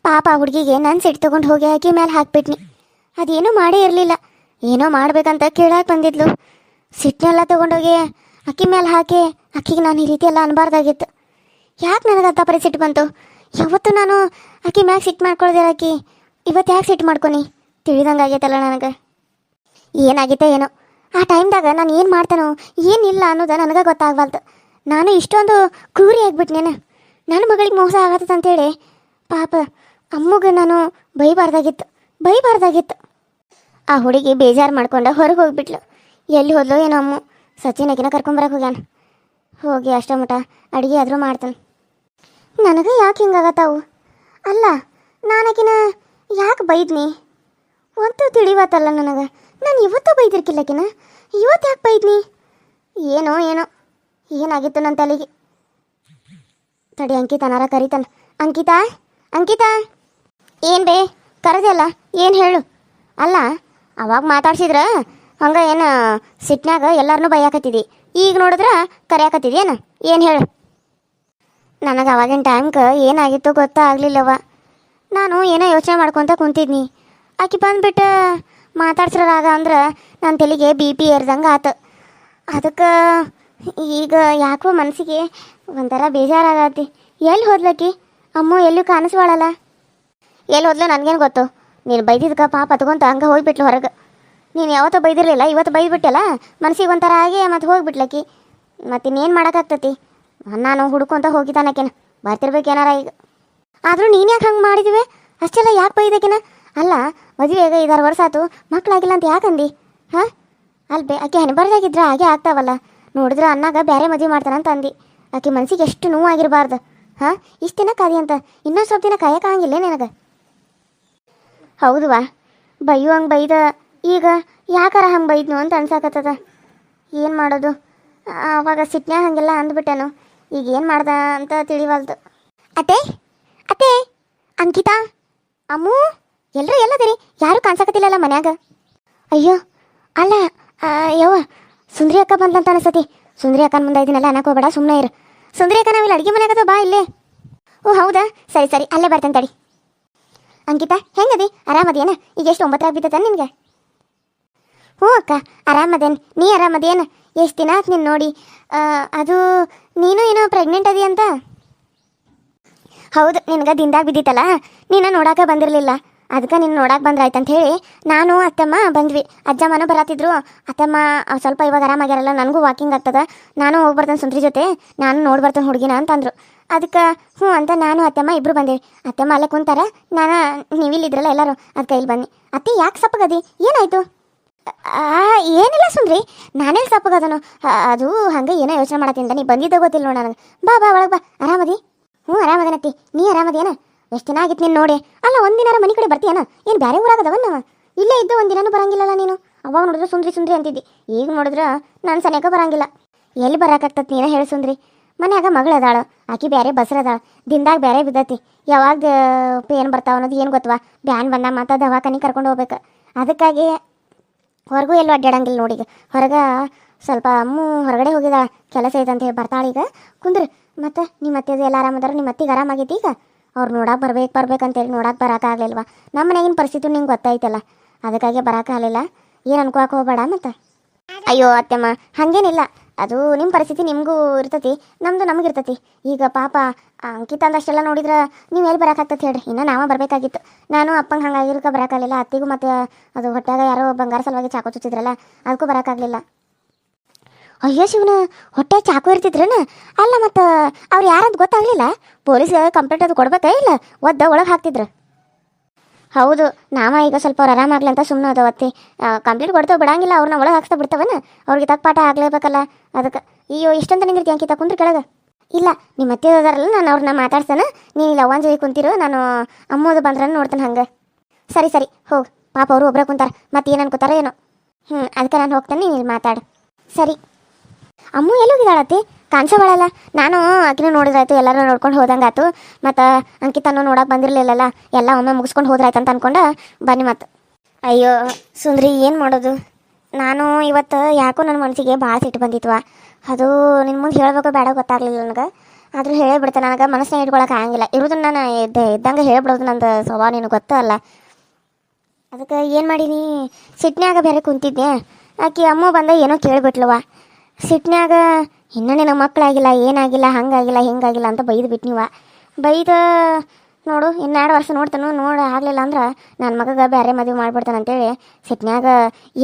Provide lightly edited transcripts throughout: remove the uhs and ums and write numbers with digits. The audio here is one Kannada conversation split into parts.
ಪಾಪ ಆ ಹುಡುಗಿಗೆ ನನ್ನ ಸಿಟ್ಟು ತೊಗೊಂಡು ಹೋಗಿ ಆಕಿ ಮೇಲೆ ಹಾಕ್ಬಿಟ್ನಿ. ಅದೇನೂ ಮಾಡೇ ಇರಲಿಲ್ಲ, ಏನೋ ಮಾಡ್ಬೇಕಂತ ಕೇಳಕ್ಕೆ ಬಂದಿದ್ಲು. ಸಿಟ್ಟನೆಲ್ಲ ತೊಗೊಂಡೋಗಿ ಅಕ್ಕಿ ಮೇಲೆ ಹಾಕಿ ಅಕ್ಕಿಗೆ ನಾನು ಈ ರೀತಿ ಎಲ್ಲ ಅನ್ಬಾರ್ದಾಗಿತ್ತು. ಯಾಕೆ ನನಗಂತ ಪರಿ ಸಿಟ್ಟು ಬಂತು? ಯಾವತ್ತು ನಾನು ಅಕ್ಕಿ ಮ್ಯಾಗ ಸಿಟ್ಟು ಮಾಡ್ಕೊಳ್ದಿರ ಅಕ್ಕಿ ಇವತ್ತು ಯಾಕೆ ಸಿಟ್ಟು ಮಾಡ್ಕೊನಿ? ತಿಳಿದಂಗೆ ಆಗೈತಲ್ಲ ನನಗೆ. ಏನಾಗಿತ್ತೋ ಏನೋ ಆ ಟೈಮ್ದಾಗ ನಾನು ಏನು ಮಾಡ್ತಾನೋ ಏನಿಲ್ಲ ಅನ್ನೋದು ನನಗೆ ಗೊತ್ತಾಗಬಾರ್ದು. ನಾನು ಇಷ್ಟೊಂದು ಕ್ರೂರಿ ಆಗಿಬಿಟ್ನೇನು. ನನ್ನ ಮಗಳಿಗೆ ಮೋಸ ಆಗತ್ತದ ಅಂತೇಳಿ ಪಾಪ ಅಮ್ಮಗೆ ನಾನು ಬೈಬಾರ್ದಾಗಿತ್ತು. ಆ ಹುಡುಗಿ ಬೇಜಾರು ಮಾಡ್ಕೊಂಡು ಹೊರಗೆ ಹೋಗಿಬಿಟ್ಲು. ಎಲ್ಲಿ ಹೋದ್ಲು ಏನೋ ಅಮ್ಮ. ಸಚಿನ್ ಆಕಿನ ಕರ್ಕೊಂಬರಕ್ಕೆ ಹೋಗ್ಯಾನ. ಹೋಗಿ ಅಷ್ಟೋ ಮಟ ಅಡುಗೆ ಆದರೂ ಮಾಡ್ತಾನೆ. ನನಗೆ ಯಾಕೆ ಹಿಂಗಾಗತ್ತಾವು? ಅಲ್ಲ, ನಾನು ಆಕಿನ ಯಾಕೆ ಬೈದ್ನಿ ಒಂದು ತಿಳಿವತ್ತಲ್ಲ ನನಗೆ. ನಾನು ಇವತ್ತು ಬೈದಿರ್ಕಿಲ್ಲಕಿನ, ಇವತ್ತು ಯಾಕೆ ಬೈದ್ನಿ? ಏನೋ ಏನಾಗಿತ್ತು ನನ್ನ ತಲೆಗೆ. ತಡಿ, ಅಂಕಿತನಾರ ಕರಿತಾನೆ. ಅಂಕಿತಾ ಏನು ಬೇ ಕರೆದಲ್ಲ? ಏನು ಹೇಳು? ಅಲ್ಲ, ಅವಾಗ ಮಾತಾಡ್ಸಿದ್ರ ಹಂಗೆ ಏನು ಸಿಟ್ನಾಗ ಎಲ್ಲರನ್ನೂ ಬೈಯಾಕತ್ತಿದ್ದಿ, ಈಗ ನೋಡಿದ್ರೆ ಕರೆಯಾಕತ್ತಿದ್ಯೇನು? ಏನು ಹೇಳು? ನನಗೆ ಅವಾಗಿನ ಟೈಮ್ಗೆ ಏನಾಗಿತ್ತು ಗೊತ್ತಾಗಲಿಲ್ಲವ. ನಾನು ಏನೋ ಯೋಚನೆ ಮಾಡ್ಕೊತ ಕುಂತಿದ್ನಿ. ಆಕೆ ಬಂದುಬಿಟ್ಟು ಮಾತಾಡ್ಸ್ರಾಗ ಅಂದ್ರೆ ನನ್ನ ತಲೆಗೆ BP ಏರ್ದಂಗೆ ಆತು. ಅದಕ್ಕೆ ಈಗ ಯಾಕೋ ಮನಸ್ಸಿಗೆ ಒಂಥರ ಬೇಜಾರಾಗತ್ತಿ. ಎಲ್ಲಿ ಹೋದ್ಲಕ್ಕಿ? ಅಮ್ಮ ಎಲ್ಲೂ ಕಾಣಿಸ್ವಾಳಲ್ಲ. ಎಲ್ಲಿ ಹೋದ್ಲು ನನಗೇನು ಗೊತ್ತು? ನೀನು ಬೈದಿದ್ಕ ಪಾಪ ತಗೊಂತ ಹಂಗೆ ಹೋಗ್ಬಿಟ್ಲು ಹೊರಗೆ. ನೀನು ಯಾವತ್ತೂ ಬೈದಿರಲಿಲ್ಲ, ಇವತ್ತು ಬೈದ್ಬಿಟ್ಟಲ್ಲ, ಮನಸ್ಸಿಗೆ ಒಂಥರ ಆಗಿ ಮತ್ತೆ ಹೋಗ್ಬಿಟ್ಲಕ್ಕಿ. ಮತ್ತಿನ್ನೇನು ಮಾಡೋಕ್ಕಾಗ್ತತಿ? ನಾನು ಹುಡ್ಕೊಂತ ಹೋಗಿದ್ದಾನಕೇನ, ಬರ್ತಿರ್ಬೇಕೇನಾರ ಈಗ. ಆದರೂ ನೀನು ಯಾಕೆ ಹಂಗೆ ಮಾಡಿದಿವೆ? ಅಷ್ಟೆಲ್ಲ ಯಾಕೆ ಬೈದಕಿನ? ಅಲ್ಲ, ಮದುವೆಗೆ 5-6 ವರ್ಷ ಆಯ್ತು, ಮಕ್ಕಳಾಗಿಲ್ಲ ಅಂತ ಯಾಕಂದು? ಹಾಂ ಅಲ್ಬೇ, ಆಕೆ ಹೆಣ್ಬರ್ದಾಗಿದ್ರೆ ಹಾಗೆ ಆಗ್ತಾವಲ್ಲ. ನೋಡಿದ್ರೆ ಅನ್ನಾಗ ಬೇರೆ ಮದುವೆ ಮಾಡ್ತಾನಂತ ಅಂದು. ಆಕೆ ಮನಸ್ಸಿಗೆ ಎಷ್ಟು ನೋವಾಗಿರಬಾರ್ದು. ಹಾಂ, ಇಷ್ಟು ದಿನ ಕಾದಿ ಅಂತ ಇನ್ನೊಂದು ಸ್ವಲ್ಪ ದಿನ ಕಾಯಕ್ಕಾಗಿಲ್ಲ ನನಗೆ. ಹೌದುವಾ, ಹಂಗೆ ಬೈದ. ಈಗ ಯಾಕಾರ ಹಂಗೆ ಬೈದ್ನು ಅಂತ ಅನ್ಸಾಕತ್ತದ. ಏನು ಮಾಡೋದು? ಆವಾಗ ಸಿಟ್ನ್ಯಾಗ ಹಾಗೆಲ್ಲ ಅಂದ್ಬಿಟ್ಟೆನು. ಈಗ ಏನು ಮಾಡ್ದ ಅಂತ ತಿಳಿವಲ್ದು. ಅತ್ತೆ ಅಂಕಿತಾ, ಅಮ್ಮೂ ಎಲ್ಲರೂ ಎಲ್ಲದಿರಿ? ಯಾರೂ ಕಾಣಿಸಕತ್ತಿಲ್ಲಲ್ಲ ಮನ್ಯಾಗ? ಅಯ್ಯೋ ಅಲ್ಲ, ಯವ್ವ ಸುಂದ್ರಿ ಅಕ್ಕ ಬಂದಂತ ಅನಿಸತಿ. ಸುಂದ್ರಿ ಅಕ್ಕನ ಮುಂದೆ ಇದನ್ನೆಲ್ಲ ಅನ್ನಕ್ಕೆ ಹೋಗ್ಬೇಡ, ಸುಮ್ಮನೆ ಇರು. ಸುಂದ್ರಿ ಅಕ್ಕ ನಾವಿಲ್ಲಿ ಅಡುಗೆ ಮನೆಯಾಗದ, ಬಾ ಇಲ್ಲೇ. ಓ ಹೌದಾ, ಸರಿ ಅಲ್ಲೇ ಬರ್ತೇನೆ ತಡಿ. ಅಂಕಿತಾ ಹೆಂಗದಿ? ಆರಾಮದೇನ? ಈಗ ಎಷ್ಟು 9 ಬಿದ್ದತ ನಿನಗೆ? ಹ್ಞೂ ಅಕ್ಕ ಆರಾಮದೇನು. ನೀ ಆರಾಮದೇನು? ಎಷ್ಟು ದಿನ ಆಯ್ತು ನೀನು ನೋಡಿ. ಅದು ನೀನು ಏನೋ ಪ್ರೆಗ್ನೆಂಟ್ ಅದಿ ಅಂತ? ಹೌದು, ನಿನಗೆ ದಿಂದಾಗ ಬಿದ್ದಿತ್ತಲ್ಲ, ನೀನು ನೋಡೋಕೆ ಬಂದಿರಲಿಲ್ಲ. ಅದಕ್ಕೆ ನೀನು ನೋಡಕ್ಕೆ ಬಂದ್ರಾಯ್ತು ಅಂತ ಹೇಳಿ ನಾನು ಅತ್ತಮ್ಮ ಬಂದ್ವಿ. ಅಜ್ಜಮ್ಮನೂ ಬರತ್ತಿದ್ರು. ಅತ್ತಮ್ಮ ಸ್ವಲ್ಪ ಇವಾಗ ಆರಾಮಾಗ್ಯಾರಲ್ಲ, ನನಗೂ ವಾಕಿಂಗ್ ಆಗ್ತದ, ನಾನು ಹೋಗಿ ಬರ್ತೇನೆ ಸುಂದ್ರಿ ಜೊತೆ, ನಾನು ನೋಡಿ ಬರ್ತೇನೆ ಹುಡುಗಿನ ಅಂತಂದರು. ಅದಕ್ಕೆ ಹ್ಞೂ ಅಂತ ನಾನು ಅತ್ತಮ್ಮ ಇಬ್ಬರು ಬಂದೇವಿ. ಅತ್ತಮ್ಮ ಅಲ್ಲೇ ಕುಂತಾರ, ನೀವಿಲ್ಲಿದ್ರಲ್ಲ ಎಲ್ಲರೂ, ಅದಕ್ಕೆ ಇಲ್ಲಿ ಬನ್ನಿ. ಅತ್ತೆ ಯಾಕೆ ಸಪ್ಪಗದಿ? ಏನಾಯಿತು? ಏನಿಲ್ಲ ಸುಂದ್ರಿ, ನಾನೆಲ್ಲಿ ಸಪ್ಪಗದನು? ಅದು ಹಂಗೆ ಏನೋ ಯೋಚನೆ ಮಾಡತ್ತಿಂದ, ನೀ ಬಂದಿದ್ದ ಗೊತ್ತಿಲ್ಲ ನೋಡ ನನಗೆ. ಬಾ ಒಳಗೆ ಬಾ. ಆರಾಮದಿ? ಹ್ಞೂ ಆರಾಮದೇನತ್ತಿ, ನೀ ಆರಾಮದೇನ? ಎಷ್ಟು ದಿನ ಆಗಿತ್ತು ನೀನು ನೋಡಿ. ಅಲ್ಲ, ಒಂದಿನಾರ ಮನೆ ಕಡೆ ಬರ್ತೀಯನ? ಏನು ಬೇರೆ ಊರಾಗದವನ್ನ? ಇಲ್ಲೇ ಇದ್ದು ಒಂದಿನೂ ಬರಂಗಿಲ್ಲಲ್ಲ ನೀನು. ಅವಾಗ ನೋಡಿದ್ರೆ ಸುಂದ್ರಿ ಅಂತಿದ್ದಿ, ಈಗ ನೋಡಿದ್ರೆ ನಾನು ಸನೇಕ ಬರಂಗಿಲ್ಲ. ಎಲ್ಲಿ ಬರೋಕ್ಕಾಗ್ತದೆ ನೀನೇ ಹೇಳಿ ಸುಂದ್ರಿ? ಮನ್ಯಾಗ ಮಗಳದಾಳ, ಆಕಿ ಬೇರೆ ಬಸ್ರದಾಳ, ದಿನದಾಗ ಬೇರೆ ಬಿದ್ದತಿ. ಯಾವಾಗ ಏನು ಬರ್ತಾವ ಅನ್ನೋದು ಏನು ಗೊತ್ತವಾ? ಬ್ಯಾನ್ ಬಂದ ಮತ್ತು ದವಾಖಾನೆ ಕರ್ಕೊಂಡು ಹೋಗ್ಬೇಕು. ಅದಕ್ಕಾಗಿ ಹೊರಗೂ ಎಲ್ಲೂ ಅಡ್ಡಾಡಂಗಿಲ್ಲ ನೋಡೀಗ. ಹೊರಗೆ ಸ್ವಲ್ಪ ಅಮ್ಮು ಹೊರಗಡೆ ಹೋಗಿದ್ದಾಳ, ಕೆಲಸ ಐತೆ ಅಂತ ಹೇಳಿ ಬರ್ತಾಳೀಗ. ಕುಂದ್ರಿ. ಮತ್ತು ನಿಮ್ಮ ಅತ್ತೆದು ಎಲ್ಲ ಆರಾಮದಾರ? ನಿಮ್ಮ ಅತ್ತಿಗೆ ಆರಾಮಾಗೈತಿ ಈಗ? ಅವ್ರು ನೋಡಕ್ಕೆ ಬರ್ಬೇಕಂತೇಳಿ ನೋಡಕ್ಕೆ ಬರೋಕ್ಕಾಗಲಿಲ್ವ? ನಮ್ಮ ಮನೆಗಿನ ಪರಿಸ್ಥಿತಿ ನಿಂಗೆ ಗೊತ್ತಾಯ್ತಲ್ಲ, ಅದಕ್ಕಾಗಿ ಬರೋಕ್ಕಾಗಲಿಲ್ಲ. ಏನು ಅನ್ಕೋಕೆ ಹೋಗಬೇಡ ಮತ್ತು. ಅಯ್ಯೋ ಅತ್ತೆಮ್ಮ, ಹಾಗೇನಿಲ್ಲ. ಅದು ನಿಮ್ಮ ಪರಿಸ್ಥಿತಿ ನಿಮಗೂ ಇರ್ತತಿ, ನಮ್ಮದು ನಮಗಿರ್ತತಿ. ಈಗ ಪಾಪ ಅಂಕಿತ ಅಂದಷ್ಟೆಲ್ಲ ನೋಡಿದ್ರೆ ನೀವು ಎಲ್ಲಿ ಬರೋಕ್ಕಾಗ್ತದೆ ಹೇಳ್ರಿ? ಇನ್ನು ನಾವೇ ಬರಬೇಕಾಗಿತ್ತು. ನಾನು ಅಪ್ಪಂಗೆ ಹಂಗಾಗಿರೋಕೆ ಬರೋಕ್ಕಾಗಲಿಲ್ಲ. ಅತ್ತಿಗೂ ಮತ್ತು ಅದು ಹೊಟ್ಟೆಯಾಗ ಯಾರೋ ಬಂಗಾರ ಸಲುವಾಗಿ ಚಾಕು ಚುಚ್ಚಿದ್ರಲ್ಲ, ಅದಕ್ಕೂ ಬರೋಕ್ಕಾಗಲಿಲ್ಲ. ಅಯ್ಯೋ ಶಿವನ, ಹೊಟ್ಟೆ ಚಾಕು ಇರ್ತಿದ್ರೇನು? ಅಲ್ಲ, ಮತ್ತು ಅವ್ರು ಯಾರಂತ ಗೊತ್ತಾಗಲಿಲ್ಲ? ಪೊಲೀಸ್ಗೆ ಕಂಪ್ಲೇಂಟ್ ಅದು ಕೊಡ್ಬೇಕಾ ಇಲ್ಲ ಒಳಗೆ ಹಾಕ್ತಿದ್ರು? ಹೌದು, ನಾವ ಈಗ ಸ್ವಲ್ಪ ಅವ್ರು ಆರಾಮಾಗ್ಲಿ ಅಂತ ಸುಮ್ಮನೆ ಅದಾವತ್ತಿ. ಕಂಪ್ಲೇಂಟ್ ಕೊಡ್ತಾವೆ, ಬಿಡಂಗಿಲ್ಲ. ಅವ್ರನ್ನ ಒಳಗೆ ಹಾಕ್ಸ್ತಾ ಬಿಡ್ತಾವನ? ಅವ್ರಿಗೆ ತಕ್ಕ ಪಾಠ ಆಗಲೇಬೇಕಲ್ಲ. ಅದಕ್ಕೆ ಅಯ್ಯೋ ಇಷ್ಟಂತ ನಿಂದಿರ್ತಿ ಅಂಕಿತ, ಕುಂದ್ರಿ ಕೆಳಗೆ. ಇಲ್ಲ, ನಿಮ್ಮ ಅತ್ತೆ ಅದಾರಲ್ಲ, ನಾನು ಅವ್ರನ್ನ ಮಾತಾಡ್ಸೋಣ. ನೀನು ಇಲ್ಲ ಅವ್ವನ ಜೊತೆ ಕುಂತಿರು, ನಾನು ಅಮ್ಮೋದು ಬಂದ್ರೆ ನೋಡ್ತೇನೆ. ಹಂಗೆ ಸರಿ ಹೋಗಿ. ಪಾಪ ಅವರು ಒಬ್ಬರೇ ಕುಂತಾರೆ, ಮತ್ತೆ ಏನು ಅನ್ಕೋತಾರೋ ಏನೋ. ಅದಕ್ಕೆ ನಾನು ಹೋಗ್ತೇನೆ, ನೀನು ಇಲ್ಲಿ ಮಾತಾಡು. ಸರಿ. ಅಮ್ಮು ಎಲ್ಲಿ ಹೋಗಿದ್ದಾಳತ್ತಿ? ಕಾಣಿಸೋಳಲ್ಲ. ನಾನು ಆಕಿನ ನೋಡಿದ್ರಾಯ್ತು, ಎಲ್ಲರೂ ನೋಡ್ಕೊಂಡು ಹೋದಂಗಾಯ್ತು. ಮತ್ತು ಅಂಕಿತನೂ ನೋಡೋಕೆ ಬಂದಿರಲಿಲ್ಲಲ್ಲ, ಎಲ್ಲ ಒಮ್ಮೆ ಮುಗಿಸ್ಕೊಂಡು ಹೋದ್ರಾಯ್ತು ಅಂತ ಅನ್ಕೊಂಡು ಬನ್ನಿ. ಮತ್ತು ಅಯ್ಯೋ ಸುಂದ್ರಿ, ಏನು ಮಾಡೋದು? ನಾನು ಇವತ್ತು ಯಾಕೋ ನನ್ನ ಮನಸ್ಸಿಗೆ ಭಾಳ ಸಿಟ್ಟು ಬಂದಿತ್ವ. ಅದು ನಿನ್ನ ಮುಂದೆ ಹೇಳಬೇಕು ಬೇಡ ಗೊತ್ತಾಗಲಿಲ್ಲ ನನಗೆ. ಆದರೂ ಹೇಳಿಬಿಡ್ತೆ ನನಗೆ ಮನಸ್ಸಿನಾಗ ಇಟ್ಕೊಳಕ್ಕೆ ಆಗಂಗಿಲ್ಲ. ಇರೋದನ್ನ ನಾನು ಇದ್ದಂಗೆ ಹೇಳ್ಬಿಡೋದು ನಂದು ಸ್ವಭಾವ ನಿನಗೆ ಗೊತ್ತಲ್ಲ. ಅದಕ್ಕೆ ಏನು ಮಾಡೀನಿ, ಸಿಟ್ನ್ಯಾಗ ಬೇರೆ ಕುಂತಿದ್ದೆ. ಆಕೆ ಅಮ್ಮ ಬಂದ ಏನೋ ಕೇಳಿಬಿಟ್ಲವ. ಸಿಟ್ನ್ಯಾಗ ಇನ್ನೂ ನಿನಗೆ ಮಕ್ಕಳಾಗಿಲ್ಲ, ಏನಾಗಿಲ್ಲ, ಹಂಗಾಗಿಲ್ಲ ಹಿಂಗಾಗಿಲ್ಲ ಅಂತ ಬೈದು ಬಿಟ್ನಿವ. ಬೈದು ನೋಡು ಇನ್ನು 2 ವರ್ಷ ನೋಡ್ತಾನು, ಆಗಲಿಲ್ಲ ಅಂದ್ರೆ ನನ್ನ ಮಗಗೆ ಬೇರೆ ಮದುವೆ ಮಾಡಿಬಿಡ್ತಾನೆ ಅಂತೇಳಿ ಸಿಟ್ನ್ಯಾಗ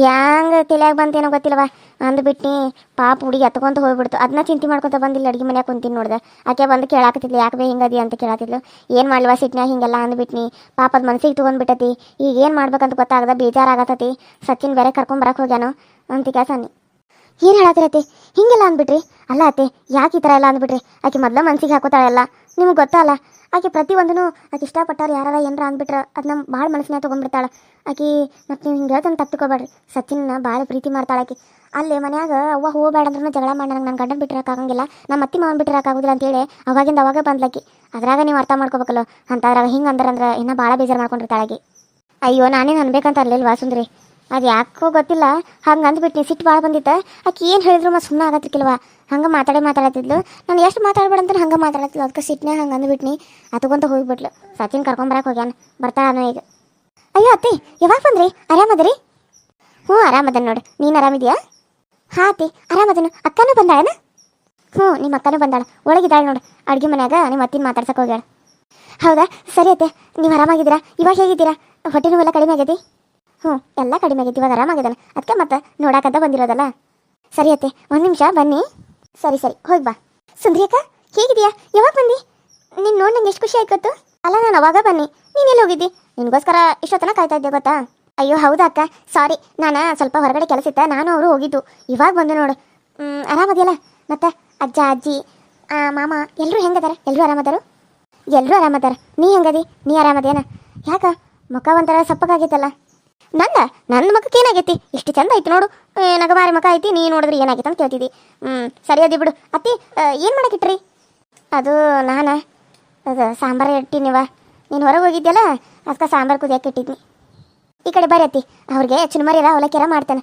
ಹ್ಯಾಂಗೆ ತಲೆಯಾಗ ಬಂತೇನೋ ಗೊತ್ತಿಲ್ಲವ ಅಂದ್ಬಿಟ್ನಿ. ಪಾಪ ಹುಡುಗಿ ಎತ್ಕೊಂತ ಹೋಗ್ಬಿಡ್ತು. ಅದನ್ನ ಚಿಂತೆ ಮಾಡ್ಕೊತ ಬಂದಿಲ್ಲ, ಅಡುಗೆ ಮನ್ಯಾಗ ಕುಂತೀನಿ ನೋಡಿದೆ. ಆಕೆ ಬಂದು ಕೇಳಾಕತ್ತಿದ್ಲು, ಯಾಕೆ ಹಿಂಗದಿ ಅಂತ ಕೇಳಾತಿದ್ಲು. ಏನು ಮಾಡ್ಲಿವ ಸಿಟ್ನ್ಯಾಗ ಹಿಂಗೆಲ್ಲ ಅಂದ್ಬಿಟ್ನಿ. ಪಾಪ ಅದು ಮನ್ಸಿಗೆ ತೊಗೊಂಡ್ಬಿಟ್ಟತಿ. ಈಗ ಏನು ಮಾಡ್ಬೇಕಂತ ಗೊತ್ತಾಗದ ಬೇಜಾರಾಗತ್ತತಿ. ಸಚಿನ್ ಬೇರೆ ಕರ್ಕೊಂಬರಕ್ಕೆ ಹೋಗ್ಯಾನು ಅಂತ ಕೆಲಸನಿ. ಏನು ಹೇಳತ್ತಿರತಿ, ಹಿಂಗೆಲ್ಲ ಅಂದ್ಬಿಟ್ರಿ? ಅಲ್ಲ ಅತ್ತೆ, ಯಾಕೆ ಈ ಥರ ಎಲ್ಲ ಅಂದ್ಬಿಟ್ರಿ? ಆಕೆ ಮೊದಲ ಮನ್ಸಿಗೆ ಹಾಕೋತಾಳೆಲ್ಲ, ನಿಮ್ಗೆ ಗೊತ್ತಲ್ಲ. ಆಕೆ ಪ್ರತಿಯೊಂದೂ ಆಕೆ ಇಷ್ಟಪಟ್ಟವ್ರು ಯಾರು ಏನಾರ ಅಂದ್ಬಿಟ್ರೆ ಅದನ್ನ ಭಾಳ ಮನಸ್ಸಿನಾಗ ತೊಗೊಂಡ್ಬಿಡ್ತಾಳೆ ಆಕೆ. ಮತ್ತು ನೀವು ಹಿಂಗೆ ಹೇಳ್ತಾನೆ ತಪ್ಪಿಕೊಬೇಡ್ರಿ, ಸಚಿನ್ನ ಭಾಳ ಪ್ರೀತಿ ಮಾಡ್ತಾಳೆ ಆಕೆ. ಅಲ್ಲಿ ಮನ್ಯಾಗ ಅವ್ವ ಹೋಗಬೇಡ ಅಂದ್ರೂ ಜಗಳ ಮಾಡಿ ನನಗೆ ನನ್ನ ಗಂಡನ ಬಿಟ್ಟಿರೋಕ್ಕಾಗಂಗಿಲ್ಲ, ನಮ್ಮ ಅತ್ತಿ ಮಾವನ ಬಿಟ್ಟಿರೋಕ್ಕಾಗೋದಿಲ್ಲ ಅಂತೇಳಿ ಅವಾಗಿಂದ ಅವಾಗ ಬಂದ್ಲಾಕಿ. ಅದ್ರಾಗ ನೀವು ಅರ್ಥ ಮಾಡ್ಕೋಬೇಕಲ್ಲ. ಅಂತದ್ರಾಗ ಹಿಂಗೆ ಅಂದ್ರೆ ಇನ್ನೂ ಭಾಳ ಬೇಜಾರು ಮಾಡ್ಕೊಂಡಿರ್ತಾಳೆ ಆಕೆ. ಅಯ್ಯೋ ನಾನೇನು ಅನ್ಬೇಕಂತ ಅರ್ಲಿಲ್ವಾ ಸುಂದ್ರಿ, ಅದು ಯಾಕೋ ಗೊತ್ತಿಲ್ಲ ಹಂಗೆ ಅಂದ್ಬಿಟ್ಟು ಸಿಟ್ಟು ಭಾಳ ಬಂದಿತ್ತು. ಆಕೆ ಏನು ಹೇಳಿದ್ರು ಮತ್ತೆ ಸುಮ್ಮನೆ ಆಗತ್ತಿರ್ಕಿಲ್ವ, ಹಂಗೆ ಮಾತಾಡತ್ತಿದ್ಲು. ನಾನು ಎಷ್ಟು ಮಾತಾಡ್ಬೇಡ ಅಂತ ಹಂಗೆ ಮಾತಾಡತ್ತಿಲ್ಲ. ಅದಕ್ಕೆ ಸಿಟ್ನಾಗ ಹಂಗೆ ಅಂದ್ಬಿಟ್ನಿ. ಅತ್ಕೊಂತ ಹೋಗ್ಬಿಟ್ಲು. ಸಚಿನ್ ಕರ್ಕೊಂಬರಕ್ಕೆ ಹೋಗ್ಯಾನ, ಬರ್ತಾಳಾನು ಈಗ. ಅಯ್ಯೋ ಅತ್ತಿ, ಯಾವಾಗ ಬಂದ್ರಿ? ಆರಾಮದ್ರಿ? ಹ್ಞೂ ಆರಾಮದ ನೋಡಿ, ನೀನು ಆರಾಮಿದ್ಯಾ? ಹಾಂ ಅತ್ತಿ ಆರಾಮದನು. ಅಕ್ಕನೂ ಬಂದಾಳನ? ಹ್ಞೂ ನಿಮ್ಮ ಅಕ್ಕನೂ ಬಂದಾಳ, ಒಳಗಿದ್ದಾಳೆ ನೋಡು ಅಡುಗೆ ಮನ್ಯಾಗ. ನಿಮ್ಮ ಅತ್ತಿನ ಮಾತಾಡ್ಸಕ್ಕೆ ಹೋಗ್ಯಾಳ. ಹೌದಾ, ಸರಿ ಅತ್ತೆ. ನೀವು ಆರಾಮಾಗಿದ್ದೀರಾ? ಇವಾಗ ಹೇಗಿದ್ದೀರಾ? ಹೊಟ್ಟೆ ನೋವೆಲ್ಲ ಕಡಿಮೆ ಆಗೈತಿ? ಹ್ಞೂ ಎಲ್ಲ ಕಡಿಮೆ ಆಗೈತಿ, ಇವಾಗ ಆರಾಮಾಗಿದ್ದಾನೆ. ಅದಕ್ಕೆ ಮತ್ತೆ ನೋಡಾಕಂತ ಬಂದಿರೋದಲ್ಲ. ಸರಿ ಅತ್ತೆ, 1 ನಿಮಿಷ ಬನ್ನಿ. ಸರಿ ಹೋಗಿ ಬಾ. ಸುಂದ್ರಿ ಅಕ್ಕ ಹೇಗಿದೆಯಾ? ಯಾವಾಗ ಬಂದು? ನೀನು ನೋಡಿ ನಂಗೆ ಎಷ್ಟು ಖುಷಿ ಆಯ್ತು. ಅಲ್ಲ ನಾನು ಅವಾಗ ಬನ್ನಿ, ನೀನೆಲ್ಲಿ ಹೋಗಿದ್ದಿ? ನಿನಗೋಸ್ಕರ ಇಷ್ಟೊತ್ತನ ಕಾಯ್ತಾ ಇದ್ದೆ ಗೊತ್ತಾ. ಅಯ್ಯೋ ಹೌದಾ ಅಕ್ಕ, ಸಾರಿ, ನಾನು ಸ್ವಲ್ಪ ಹೊರಗಡೆ ಕೆಲಸ ಇತ್ತ, ನಾನು ಅವರು ಹೋಗಿದ್ದು. ಇವಾಗ ಬಂದು ನೋಡು. ಆರಾಮದಿಯಲ್ಲ? ಮತ್ತು ಅಜ್ಜ ಅಜ್ಜಿ ಮಾಮ ಎಲ್ಲರೂ ಹೆಂಗದಾರ? ಎಲ್ಲರೂ ಆರಾಮದಾರು? ಎಲ್ಲರೂ ಆರಾಮದಾರ. ನೀ ಹೆಂಗದಿ? ನೀ ಆರಾಮದೇನ? ಯಾಕ ಮುಖ ಒಂಥರ ಸಪ್ಪಗಾಗೈತಲ್ಲ? ನನ್ನ ಮಖಕ್ಕೆ ಏನಾಗೈತಿ? ಇಷ್ಟು ಚಂದ ಐತಿ ನೋಡು, ನಗಮಾರಿ ಮಖ ಐತಿ. ನೀ ನೋಡಿದ್ರೆ ಏನಾಗೈತೆ ಅಂತ ಕೇಳ್ತಿದ್ದಿ. ಸರಿ ಅದಿ ಬಿಡು. ಅತ್ತಿ ಏನು ಮಾಡಕ್ಕಿಟ್ರಿ? ಅದು ಅದು ಸಾಂಬಾರು ಇಟ್ಟಿನಿವ. ನೀನು ಹೊರಗೆ ಹೋಗಿದ್ಯಲ್ಲ, ಅದಕ್ಕೆ ಸಾಂಬಾರು ಕುದಿಯಕ್ಕೆ ಇಟ್ಟಿದ್ನಿ. ಈ ಕಡೆ ಬರ್ರಿ ಅತ್ತಿ, ಅವ್ರಿಗೆ ಚುನ್ಮರಿರ ಅವಲಕ್ಕಿರ ಮಾಡ್ತೇನೆ.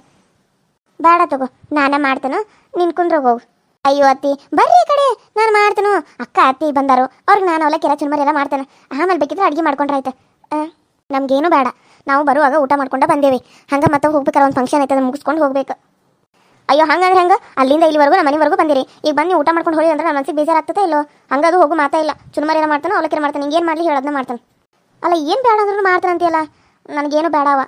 ಬೇಡ ತಗೋ, ನಾನೇ ಮಾಡ್ತೇನೆ, ನೀನು ಕುಂದ್ರೋಗಿ ಹೋಗು. ಅಯ್ಯೋ ಅತ್ತಿ ಬರ್ರಿ ಈ ಕಡೆ, ನಾನು ಮಾಡ್ತೇನೆ. ಅಕ್ಕ ಅತ್ತಿ ಬಂದಾರು, ಅವ್ರಿಗೆ ನಾನು ಅವಲಕ್ಕಿರ ಚುನ್ಮರಿರ ಮಾಡ್ತೇನೆ. ಆಮೇಲೆ ಬೇಕಿದ್ರೆ ಅಡುಗೆ ಮಾಡ್ಕೊಂಡ್ರಾಯ್ತು. ನಮಗೇನು ಬೇಡ, ನಾವು ಬರುವಾಗ ಊಟ ಮಾಡ್ಕೊಂಡು ಬಂದೇವಿ. ಹಂಗೆ ಮತ್ತೆ ಹೋಗ್ಬೇಕಾರೆ ಒಂದು ಫಂಕ್ಷನ್ ಐತೆ, ಅದನ್ನು ಮುಗಿಸ್ಕೊಂಡು ಹೋಗ್ಬೇಕು. ಅಯ್ಯೋ ಹಂಗಂದ್ರೆ ಹೆಂಗೆ? ಅಲ್ಲಿಂದ ಇಲ್ಲಿವರೆಗೂ ನಮ್ಮ ಮನೆವರೆಗೂ ಬಂದಿರಿ, ಈಗ ಬನ್ನಿ ಊಟ ಮಾಡ್ಕೊಂಡು ಹೋಗಿ ಅಂದ್ರೆ ನನ್ನ ಮನಸ್ಸಿಗೆ ಬೇಜಾರಾಗ್ತದೆ ಇಲ್ಲೋ? ಹಂಗದು ಹೋಗು ಮಾತಾ ಇಲ್ಲ. ಚುನ್ಮರಿನ ಮಾಡ್ತಾನೆ, ಅವಲಕ್ಕಿರ ಮಾಡ್ತಾನೆ. ಹಿಂಗೇನು ಮಾಡಲಿ ಹೇಳೋದನ್ನ ಮಾಡ್ತಾನೆ. ಅಲ್ಲ ಏನು ಬೇಡ ಅಂದ್ರೂ ಮಾಡ್ತಾನೆ ಅಂತೀಯಲ್ಲ, ನನಗೇನು ಬೇಡವ.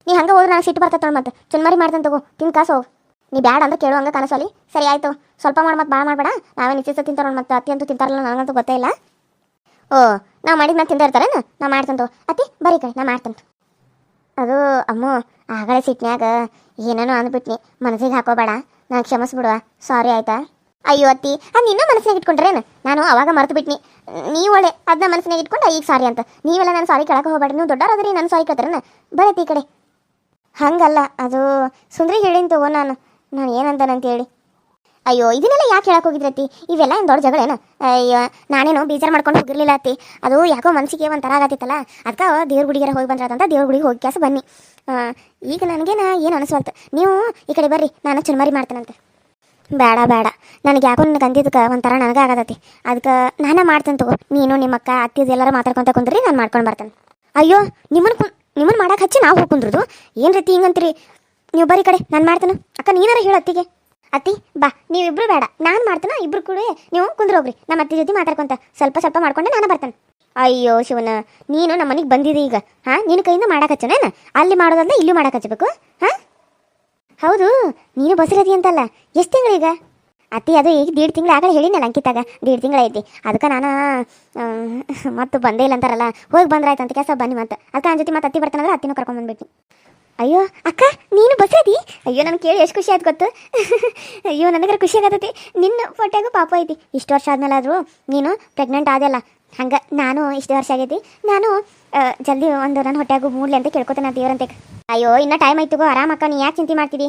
ನೀ ಹಂಗೆ ಹೋದ್ರೆ ನಾನು ಸಿಟ್ಟು ಬರ್ತದೆ. ಮತ್ತೆ ಚುನ್ಮರಿ ಮಾಡ್ತಾನೆ ತಗೋ, ತಿನ್ ಕಾಸು ಹೋಗು. ನೀ ಬೇಡ ಅಂದ್ರೆ ಕೇಳು, ಹಂಗೆ ಕನಸಲ್ಲಿ. ಸರಿ ಆಯಿತು, ಸ್ವಲ್ಪ ಮಾಡಿ ಮತ್ತೆ ಭಾಳ ಮಾಡಬೇಡ. ನಾವೇ ನಿಶ್ಚಿತ ತಿಂತಾರೋ ಮತ್ತೆ ಅತ್ತಿ ಅಂತೂ ತಿಂತಾರಲ್ಲ, ನನಗಂತೂ ಗೊತ್ತೇ ಇಲ್ಲ. ಓ ನಾವು ಮಾಡಿದ ನಾನು ತಿಂದ ಇರ್ತಾರೇನು? ನಾ ಮಾಡ್ತಂತು ಅತ್ತಿ ಬರೀ ಕಡೆ, ನಾ ಮಾಡ್ತಂತು. ಅದು ಅಮ್ಮ ಆಗಲೇ ಸಿಟ್ನ್ಯಾಗ ಏನೇನೋ ಅಂದ್ಬಿಟ್ನಿ, ಮನಸ್ಸಿಗೆ ಹಾಕೋಬೇಡ, ನಾನು ಕ್ಷಮಿಸ್ಬಿಡುವ. ಸಾರಿ ಆಯ್ತಾ? ಅಯ್ಯೋ ಅತ್ತಿ, ಅದು ಇನ್ನೂ ಮನಸ್ಸಿನಾಗ ಇಟ್ಕೊಂಡ್ರೇನು? ನಾನು ಅವಾಗ ಮರೆತು ಬಿಟ್ನಿ. ನೀವು ಒಳ್ಳೆ ಅದನ್ನ ಮನಸ್ಸಿನಾಗ ಇಟ್ಕೊಂಡು ಈಗ ಸಾರಿ ಅಂತ. ನೀವೆಲ್ಲ ನಾನು ಸಾರಿ ಕೇಳಕ್ಕೆ ಹೋಗ್ಬೇಡ್ರಿ, ನೀವು ದೊಡ್ಡವರಾದ್ರಿ ನಾನು ಸಾರಿ ಕೇಳ್ತಾರೇನ? ಬರತ್ತಿ ಈ ಕಡೆ. ಹಂಗಲ್ಲ, ಅದು ಸುಂದ್ರಿ ಹೇಳಿನ ತಗೋ. ನಾನು ಏನಂತಾನಂತೇಳಿ. ಅಯ್ಯೋ ಇದನ್ನೆಲ್ಲ ಯಾಕೆ ಹೇಳಕ್ಕೆ ಹೋಗಿದ್ರತ್ತಿ? ಇವೆಲ್ಲ ಏನು ದೊಡ್ಡ ಜಗಳೇನು? ಅಯ್ಯೋ ನಾನೇನು ಬೇಜಾರು ಮಾಡ್ಕೊಂಡು ಹೋಗಿರಲಿಲ್ಲ ಅತ್ತಿ. ಅದು ಯಾಕೋ ಮನಸ್ಸಿಗೆ ಒಂಥರ ಆಗತ್ತಿತ್ತಲ್ಲ, ಅದಕ್ಕೆ ದೇವ್ರ ಗುಡಿಗೆರ ಹೋಗಿ ಬಂದ್ರಂತ ದೇವ್ರ ಗುಡಿಗೆ ಹೋಗಿ ಕ್ಯಾಸ ಬನ್ನಿ. ಈಗ ನನಗೇನ ಏನು ಅನಿಸ್ವಲ್ತು. ನೀವು ಈ ಕಡೆ ಬರ್ರಿ, ನಾನು ಚುನ್ಮರಿ ಮಾಡ್ತೇನಂತೆ. ಬೇಡ ನನಗೆ ಯಾಕೋ ನನಗೆ ಅಂದಿದ್ದಕ್ಕೆ ಒಂಥರ ನನಗೆ ಆಗತೈತಿ. ಅದಕ್ಕೆ ನಾನೇ ಮಾಡ್ತೇನೆ ತಗೋ. ನೀನು ನಿಮ್ಮ ಅಕ್ಕ ಅತ್ತಿದು ಎಲ್ಲರೂ ಮಾತಾಡ್ಕೊತ ಕುಂದ್ರಿ, ನಾನು ಮಾಡ್ಕೊಂಡು ಬರ್ತೇನೆ. ಅಯ್ಯೋ ನಿಮ್ಮನ್ನು ಮಾಡಕ್ಕೆ ಹಚ್ಚಿ ನಾವು ಹೋಗಿ ಕುಂದ್ರದು ಏನು ರೀತಿ ಹಿಂಗಂತೀರಿ? ನೀವು ಬರೀ ಕಡೆ, ನಾನು ಮಾಡ್ತೇನೆ. ಅಕ್ಕ ನೀನಾರ ಹೇಳು ಅತ್ತಿಗೆ. ಅತ್ತಿ ಬಾ, ನೀವಿಬ್ರು ಬೇಡ, ನಾನು ಮಾಡ್ತೇನೆ. ಇಬ್ರು ಕೂಡ ನೀವು ಕುಂದ್ರೋಗ್ರಿ, ನಮ್ಮ ಅತ್ತಿ ಜೊತೆ ಮಾತಾಡ್ಕೊಂತ ಸ್ವಲ್ಪ ಮಾಡ್ಕೊಂಡೆ ನಾನು ಬರ್ತೇನೆ. ಅಯ್ಯೋ ಶಿವನ, ನೀನು ನಮ್ಮ ಮನೆಗೆ ಬಂದಿದೆ ಈಗ. ನಿನ್ನ ಕೈಯಿಂದ ಮಾಡಕ್ಕೆ ಹಚ್ಚನೇನು? ಅಲ್ಲಿ ಮಾಡೋದಂದ್ರೆ ಇಲ್ಲಿ ಮಾಡಕ್ಕೆ ಹಚ್ಚಬೇಕು. ಹೌದು, ನೀನು ಬಸರದಿ ಅಂತಲ್ಲ. ಎಷ್ಟು ತಿಂಗಳೀಗ? ಅತ್ತಿ ಅದು ಈಗ 1.5 ತಿಂಗಳು ಆಗಲೇ ಹೇಳಿನಲ್ಲ ಅಂಕಿತಾಗ, 1.5 ತಿಂಗಳು ಐತಿ. ಅದಕ್ಕೆ ನಾನು ಮತ್ತು ಬಂದೇ ಇಲ್ಲ ಅಂತಾರಲ್ಲ, ಹೋಗಿ ಬಂದ್ರಾಯ್ತು ಅಂತ ಕೆಲಸ ಬನ್ನಿ. ಮತ್ತೆ ಅದಕ್ಕೆ ನನ್ನ ಜೊತೆ ಮತ್ತೆ ಅತ್ತಿ ಬರ್ತಾನಂದ್ರೆ ಅತ್ತಿನೂ ಕರ್ಕೊಂಡ್ಬಂದ್ಬಿಟ್ಟು. ಅಯ್ಯೋ ಅಕ್ಕ ನೀನು ಬಸ್ರದಿ? ಅಯ್ಯೋ ನನಗೆ ಕೇಳಿ ಎಷ್ಟು ಖುಷಿ ಆಯ್ತು ಗೊತ್ತು. ಅಯ್ಯೋ ನನಗರ ಖುಷಿ ಆಗತ್ತೈತಿ. ನಿನ್ನ ಹೊಟ್ಟೆಗೂ ಪಾಪ ಐತಿ. ಇಷ್ಟು ವರ್ಷ ಆದ್ಮೇಲೆ ಆದರೂ ನೀನು ಪ್ರೆಗ್ನೆಂಟ್ ಆದಲ್ಲ, ಹಂಗೆ ನಾನು ಇಷ್ಟು ವರ್ಷ ಆಗೈತಿ. ನಾನು ಜಲ್ದಿ ಒಂದು ನನ್ನ ಹೊಟ್ಟೆಗೂ ಮೂಡಲಿ ಅಂತ ಕೇಳ್ಕೊತೇನೆ ದೇವ್ರಂತೆ. ಅಯ್ಯೋ ಇನ್ನೂ ಟೈಮ್ ಆಯ್ತು, ಆರಾಮಕ್ಕ. ನೀ ಯಾಕೆ ಚಿಂತೆ ಮಾಡ್ತಿದ್ದಿ?